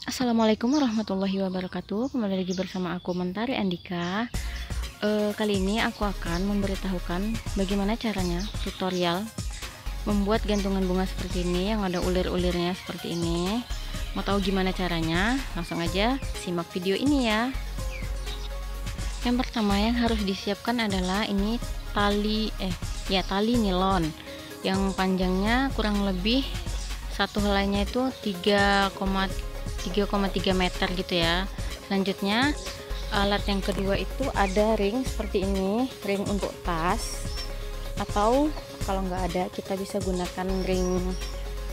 Assalamualaikum warahmatullahi wabarakatuh. Kembali lagi bersama aku Mentari Andika. Kali ini aku akan memberitahukan bagaimana caranya tutorial membuat gantungan bunga seperti ini yang ada ulir-ulirnya seperti ini. Mau tahu gimana caranya? Langsung aja simak video ini ya. Yang pertama yang harus disiapkan adalah ini tali nilon yang panjangnya kurang lebih satu helainya itu 3,3 meter gitu ya. Selanjutnya alat yang kedua itu ada ring seperti ini, ring untuk tas, atau kalau nggak ada kita bisa gunakan ring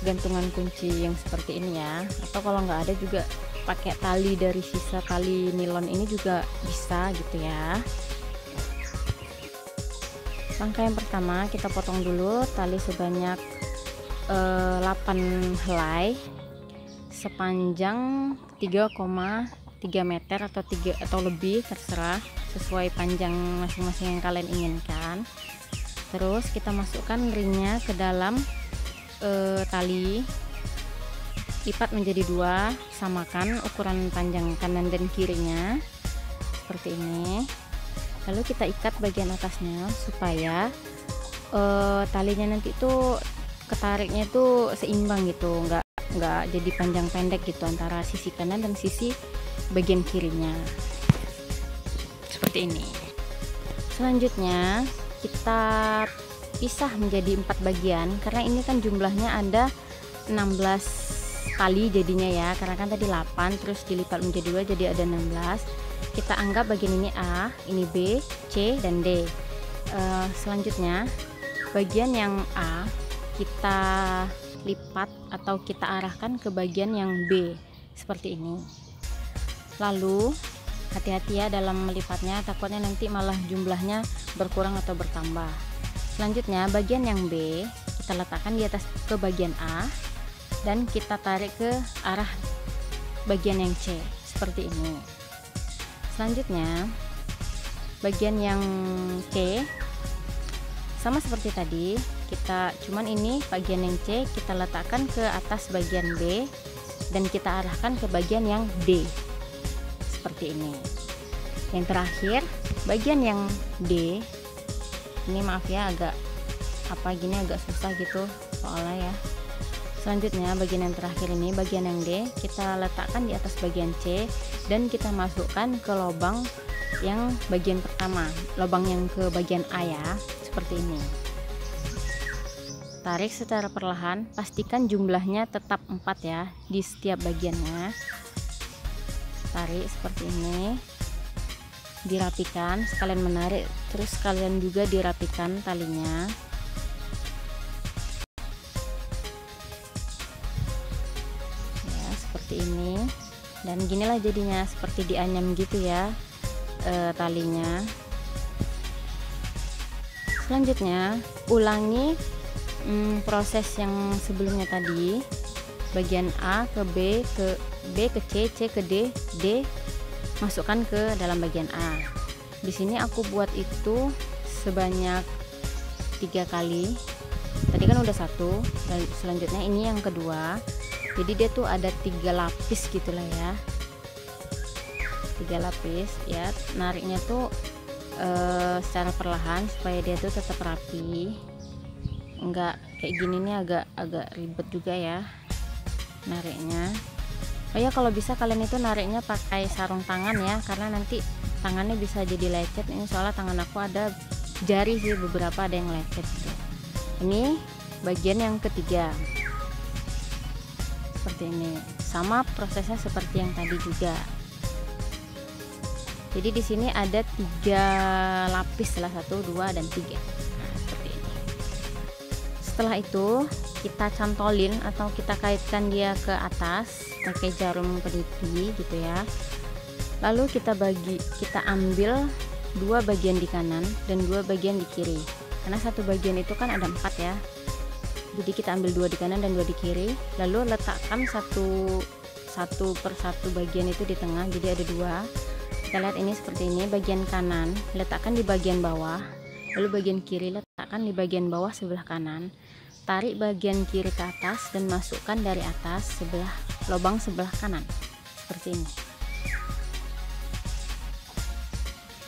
gantungan kunci yang seperti ini ya, atau kalau nggak ada juga pakai tali dari sisa tali nilon ini juga bisa gitu ya. Langkah yang pertama kita potong dulu tali sebanyak 8 helai sepanjang 3,3 meter atau lebih, terserah sesuai panjang masing-masing yang kalian inginkan. Terus kita masukkan ringnya ke dalam tali, lipat menjadi 2, samakan ukuran panjang kanan dan kirinya seperti ini. Lalu kita ikat bagian atasnya supaya talinya nanti itu ketariknya itu seimbang gitu, nggak jadi panjang pendek gitu antara sisi kanan dan sisi bagian kirinya seperti ini. Selanjutnya kita pisah menjadi 4 bagian karena ini kan jumlahnya ada 16 tali jadinya ya, karena kan tadi 8 terus dilipat menjadi 2 jadi ada 16. Kita anggap bagian ini A, ini B, C dan D. Selanjutnya bagian yang A kita lipat atau kita arahkan ke bagian yang B seperti ini. Lalu hati-hati ya dalam melipatnya, takutnya nanti malah jumlahnya berkurang atau bertambah. Selanjutnya bagian yang B kita letakkan di atas ke bagian A dan kita tarik ke arah bagian yang C seperti ini. Selanjutnya bagian yang C sama seperti tadi, cuman ini bagian yang C kita letakkan ke atas bagian B dan kita arahkan ke bagian yang D seperti ini. Yang terakhir bagian yang D ini, maaf ya agak agak susah gitu soalnya ya. Selanjutnya bagian yang terakhir ini, bagian yang D kita letakkan di atas bagian C dan kita masukkan ke lubang yang bagian pertama, lubang yang ke bagian A ya, seperti ini. Tarik secara perlahan, pastikan jumlahnya tetap 4 ya di setiap bagiannya. Tarik seperti ini, dirapikan, sekalian menarik, terus kalian juga dirapikan talinya. Ya, seperti ini. Dan ginilah jadinya, seperti dianyam gitu ya talinya. Selanjutnya ulangi proses yang sebelumnya tadi, bagian A ke B, ke B ke C, C ke D, D masukkan ke dalam bagian A. Di sini aku buat itu sebanyak 3 kali. Tadi kan udah 1, dan selanjutnya ini yang kedua. Jadi dia tuh ada 3 lapis gitulah ya. 3 lapis ya. Nariknya tuh secara perlahan supaya dia tuh tetap rapi. Enggak kayak gini nih, agak ribet juga ya nariknya. Oh ya, kalau bisa kalian itu nariknya pakai sarung tangan ya, karena nanti tangannya bisa jadi lecet. Ini soalnya tangan aku ada jari sih, beberapa ada yang lecet gitu. Ini bagian yang ketiga seperti ini, sama prosesnya seperti yang tadi juga. Jadi di sini ada 3 lapis, salah 1, 2 dan 3. Nah, seperti ini. Setelah itu kita cantolin atau kita kaitkan dia ke atas pakai jarum peniti gitu ya. Lalu kita ambil 2 bagian di kanan dan 2 bagian di kiri, karena satu bagian itu kan ada 4 ya. Jadi kita ambil 2 di kanan dan 2 di kiri, lalu letakkan satu per satu bagian itu di tengah, jadi ada 2. Kita lihat ini seperti ini, bagian kanan letakkan di bagian bawah, lalu bagian kiri letakkan di bagian bawah sebelah kanan. Tarik bagian kiri ke atas dan masukkan dari atas lubang sebelah kanan seperti ini.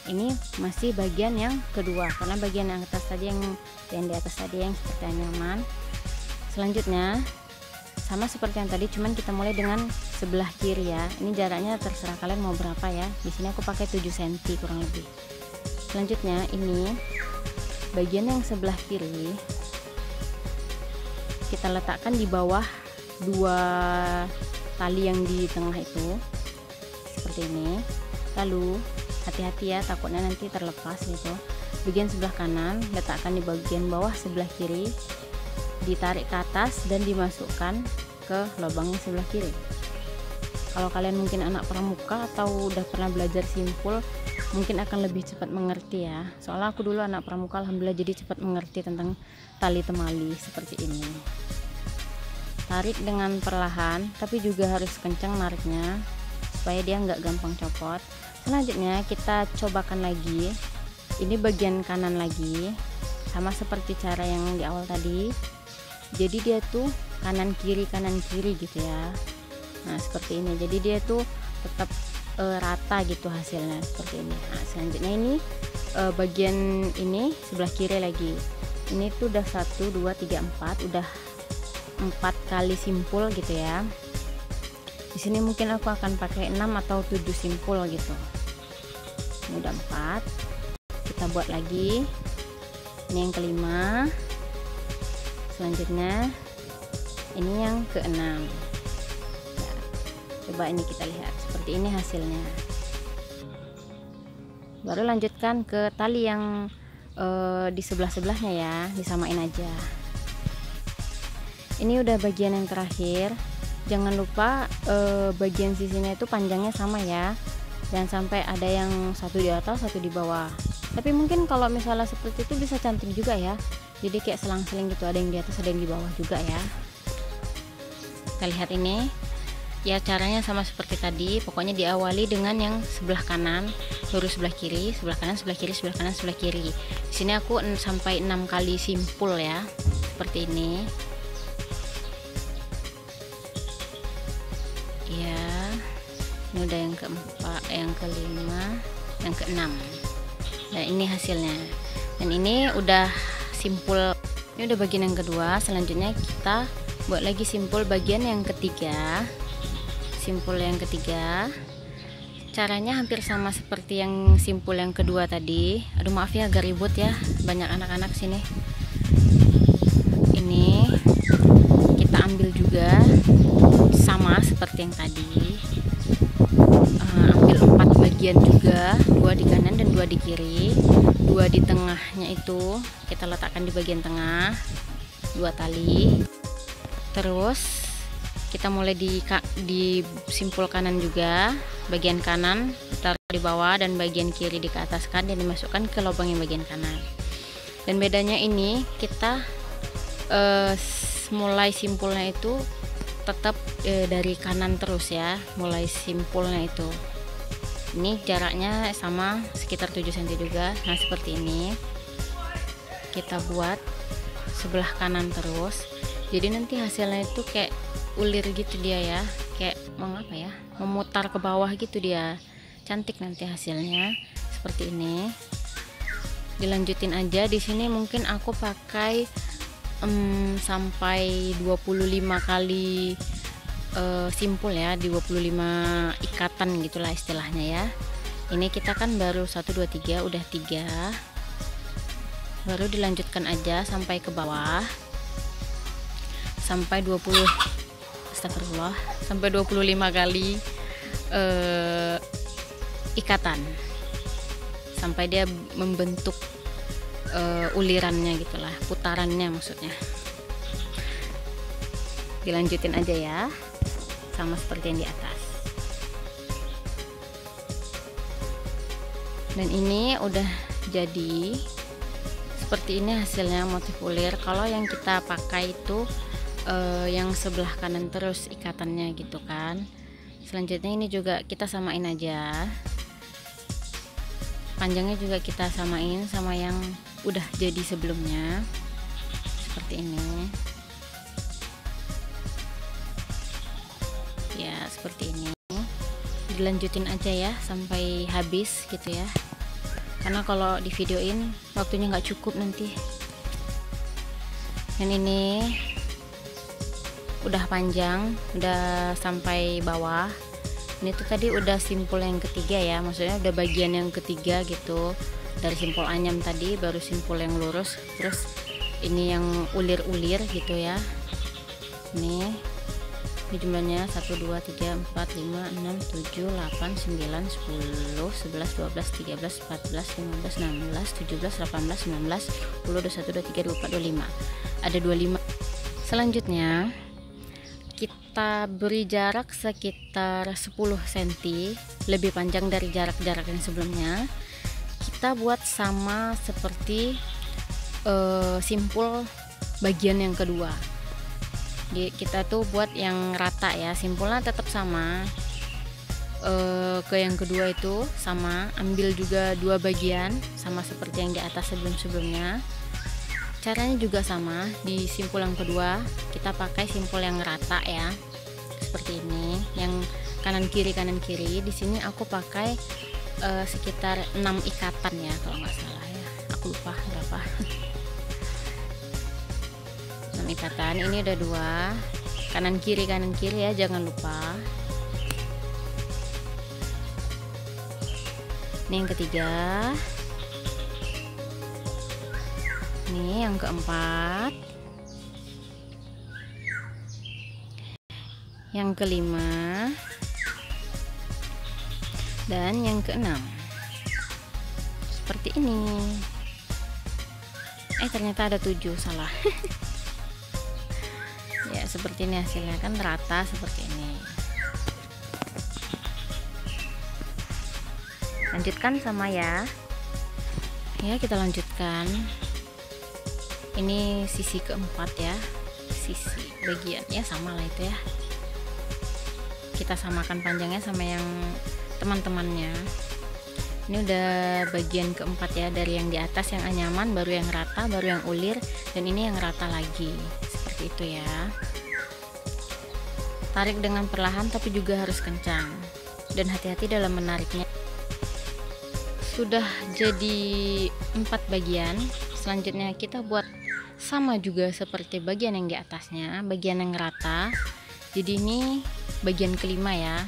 Ini masih bagian yang kedua, karena bagian yang atas tadi yang di atas tadi yang seperti nyaman. Selanjutnya sama seperti yang tadi, cuman kita mulai dengan sebelah kiri ya. Ini jaraknya terserah kalian mau berapa ya. Di sini aku pakai 7 cm kurang lebih. Selanjutnya ini bagian yang sebelah kiri kita letakkan di bawah dua tali yang di tengah itu, seperti ini. Lalu hati-hati ya, takutnya nanti terlepas gitu. Bagian sebelah kanan letakkan di bagian bawah sebelah kiri, ditarik ke atas dan dimasukkan ke lubang yang sebelah kiri. Kalau kalian mungkin anak pramuka atau udah pernah belajar simpul, mungkin akan lebih cepat mengerti ya. Soalnya aku dulu anak pramuka, alhamdulillah, jadi cepat mengerti tentang tali temali seperti ini. Tarik dengan perlahan, tapi juga harus kencang nariknya supaya dia nggak gampang copot. Selanjutnya kita cobakan lagi, ini bagian kanan lagi, sama seperti cara yang di awal tadi. Jadi dia tuh kanan kiri gitu ya. Nah seperti ini, jadi dia tuh tetap rata gitu hasilnya seperti ini. Nah selanjutnya ini bagian ini sebelah kiri lagi. Ini tuh udah 1 2 3 4, udah 4 kali simpul gitu ya. Di sini mungkin aku akan pakai 6 atau 7 simpul gitu. Ini udah 4, kita buat lagi. Ini yang kelima. Selanjutnya ini yang keenam. Nah, coba ini kita lihat seperti ini hasilnya. Baru lanjutkan ke tali yang di sebelah-sebelahnya ya, disamain aja. Ini udah bagian yang terakhir. Jangan lupa bagian sisinya itu panjangnya sama ya, jangan sampai ada yang satu di atas satu di bawah. Tapi mungkin kalau misalnya seperti itu bisa cantik juga ya, jadi kayak selang-seling gitu, ada yang di atas ada yang di bawah juga ya. Kita lihat ini ya, caranya sama seperti tadi. Pokoknya diawali dengan yang sebelah kanan, lurus sebelah kiri, sebelah kanan, sebelah kiri, sebelah kanan, sebelah kiri. Di sini aku sampai 6 kali simpul ya, seperti ini ya. Ini udah yang keempat, yang kelima, yang keenam. Nah ini hasilnya, dan ini udah simpul. Ini udah bagian yang kedua. Selanjutnya kita buat lagi simpul bagian yang ketiga. Simpul yang ketiga caranya hampir sama seperti yang simpul yang kedua tadi. Aduh maaf ya agak ribut ya, banyak anak-anak sini. Ini kita ambil juga sama seperti yang tadi, ambil 4 bagian juga, 2 di kanan dan 2 di kiri. 2 di tengahnya itu kita letakkan di bagian tengah, 2 tali. Terus kita mulai di simpul kanan juga, bagian kanan taruh di bawah dan bagian kiri di ataskan dan dimasukkan ke lubang yang bagian kanan. Dan bedanya ini kita mulai simpulnya itu tetap dari kanan terus ya, mulai simpulnya itu. Ini jaraknya sama sekitar 7 cm juga. Nah seperti ini kita buat sebelah kanan terus, jadi nanti hasilnya itu kayak ulir gitu dia ya, kayak mengapa ya, memutar ke bawah gitu dia, cantik nanti hasilnya seperti ini. Dilanjutin aja. Di sini mungkin aku pakai sampai 25 kali simpul ya, di 25 ikatan gitulah istilahnya ya. Ini kita kan baru 1 2 3, udah 3, baru dilanjutkan aja sampai ke bawah sampai 20, astagfirullah, sampai 25 kali ikatan sampai dia membentuk ulirannya gitulah, putarannya maksudnya. Dilanjutin aja ya, sama seperti yang di atas. Dan ini udah jadi seperti ini hasilnya, motif ulir. Kalau yang kita pakai itu yang sebelah kanan terus ikatannya gitu kan. Selanjutnya ini juga kita samain aja, panjangnya juga kita samain sama yang udah jadi sebelumnya seperti ini ya, seperti ini. dilanjutin aja ya sampai habis gitu ya, karena kalau di videoin waktunya nggak cukup nanti. Dan ini udah panjang, udah sampai bawah. Ini tuh tadi udah simpul yang ketiga ya, maksudnya udah bagian yang ketiga gitu, dari simpul anyam tadi baru simpul yang lurus, terus ini yang ulir-ulir gitu ya. Ini jumlahnya 1 2 3 4 5 6 7 8 9 10 11 12 13 14 15 16 17 18 19 20 21 22 23 24 25 ada 25. Selanjutnya kita beri jarak sekitar 10 cm lebih panjang dari jarak-jarak yang sebelumnya. Kita buat sama seperti simpul bagian yang kedua. Kita tuh buat yang rata ya, simpulnya tetap sama. Ke yang kedua itu sama, ambil juga 2 bagian sama seperti yang di atas sebelum-sebelumnya. Caranya juga sama, di simpul yang kedua kita pakai simpul yang rata ya, seperti ini, yang kanan kiri. Di sini aku pakai sekitar 6 ikatan ya kalau nggak salah ya, aku lupa berapa. 6 ikatan. Ini udah 2 kanan kiri ya, jangan lupa. Ini yang ketiga, ini yang keempat, yang kelima, dan yang keenam. Seperti ini. Ternyata ada 7, salah. Ya seperti ini hasilnya, kan rata seperti ini. Lanjutkan sama ya. Ya kita lanjutkan. Ini sisi keempat ya, sisi bagiannya sama lah itu ya. Kita samakan panjangnya sama yang teman-temannya. Ini udah bagian keempat ya, dari yang di atas yang anyaman, baru yang rata, baru yang ulir, dan ini yang rata lagi. Seperti itu ya. Tarik dengan perlahan tapi juga harus kencang, dan hati-hati dalam menariknya. Sudah jadi 4 bagian. Selanjutnya kita buat sama juga seperti bagian yang di atasnya, bagian yang rata. Jadi ini bagian kelima ya,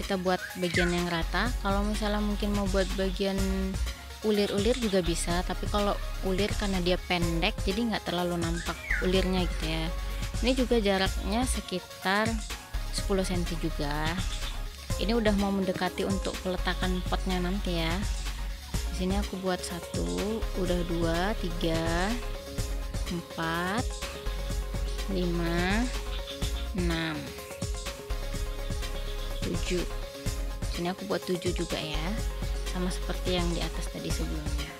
kita buat bagian yang rata. Kalau misalnya mungkin mau buat bagian ulir-ulir juga bisa, tapi kalau ulir karena dia pendek jadi nggak terlalu nampak ulirnya gitu ya. Ini juga jaraknya sekitar 10 cm juga. Ini udah mau mendekati untuk peletakan potnya nanti ya. Di sini aku buat 1, udah 2, 3, 4, 5, 6, 7. Sini aku buat 7 juga ya, sama seperti yang di atas tadi sebelumnya.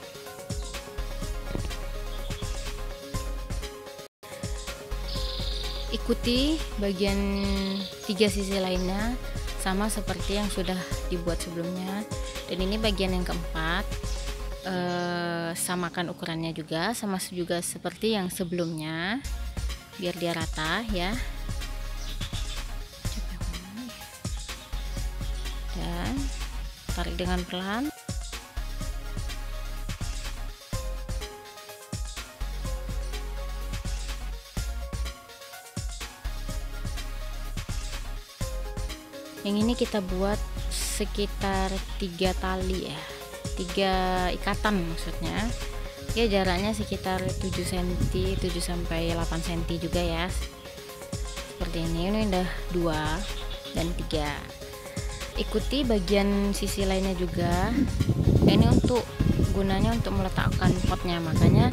Ikuti bagian 3 sisi lainnya sama seperti yang sudah dibuat sebelumnya. Dan ini bagian yang keempat, samakan ukurannya juga sama juga seperti yang sebelumnya biar dia rata ya. Dan tarik dengan perlahan. Yang ini kita buat sekitar 3 tali ya, 3 ikatan maksudnya ya, jaraknya sekitar 7 cm, 7 sampai 8 cm juga ya, seperti ini. Ini udah 2 dan 3. Ikuti bagian sisi lainnya juga. Ini untuk gunanya untuk meletakkan potnya, makanya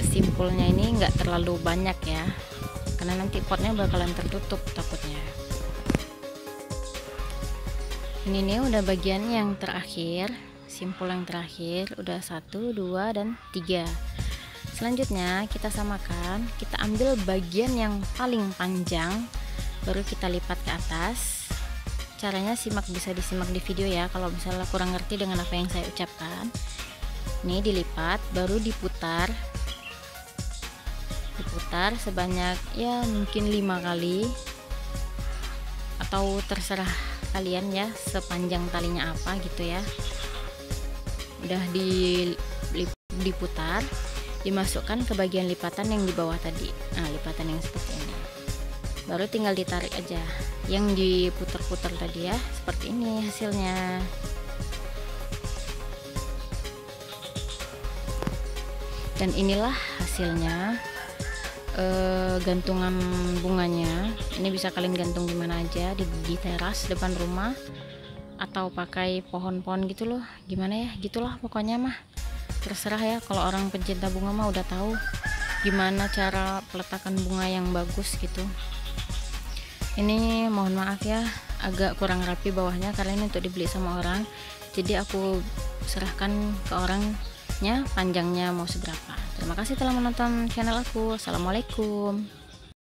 simpulnya ini enggak terlalu banyak ya, karena nanti potnya bakalan tertutup takutnya. Ini nih udah bagian yang terakhir, simpul yang terakhir, udah 1, 2, dan 3. Selanjutnya kita samakan, kita ambil bagian yang paling panjang, baru kita lipat ke atas. Caranya bisa disimak di video ya, kalau misalnya kurang ngerti dengan apa yang saya ucapkan. Ini dilipat, baru diputar sebanyak ya mungkin 5 kali atau atau terserah kalian ya, sepanjang talinya apa gitu ya. Udah diputar, dimasukkan ke bagian lipatan yang di bawah tadi. Nah, lipatan yang seperti ini. Baru tinggal ditarik aja yang diputar-putar tadi ya. Seperti ini hasilnya. Dan inilah hasilnya, gantungan bunganya. Ini bisa kalian gantung di mana aja, di teras depan rumah, atau pakai pohon-pohon gitu loh, gimana ya, gitulah pokoknya mah terserah ya. Kalau orang pencinta bunga mah udah tahu gimana cara peletakan bunga yang bagus gitu. Ini mohon maaf ya, agak kurang rapi bawahnya karena ini untuk dibeli sama orang, jadi aku serahkan ke orangnya panjangnya mau seberapa. Terima kasih telah menonton channel aku. Assalamualaikum.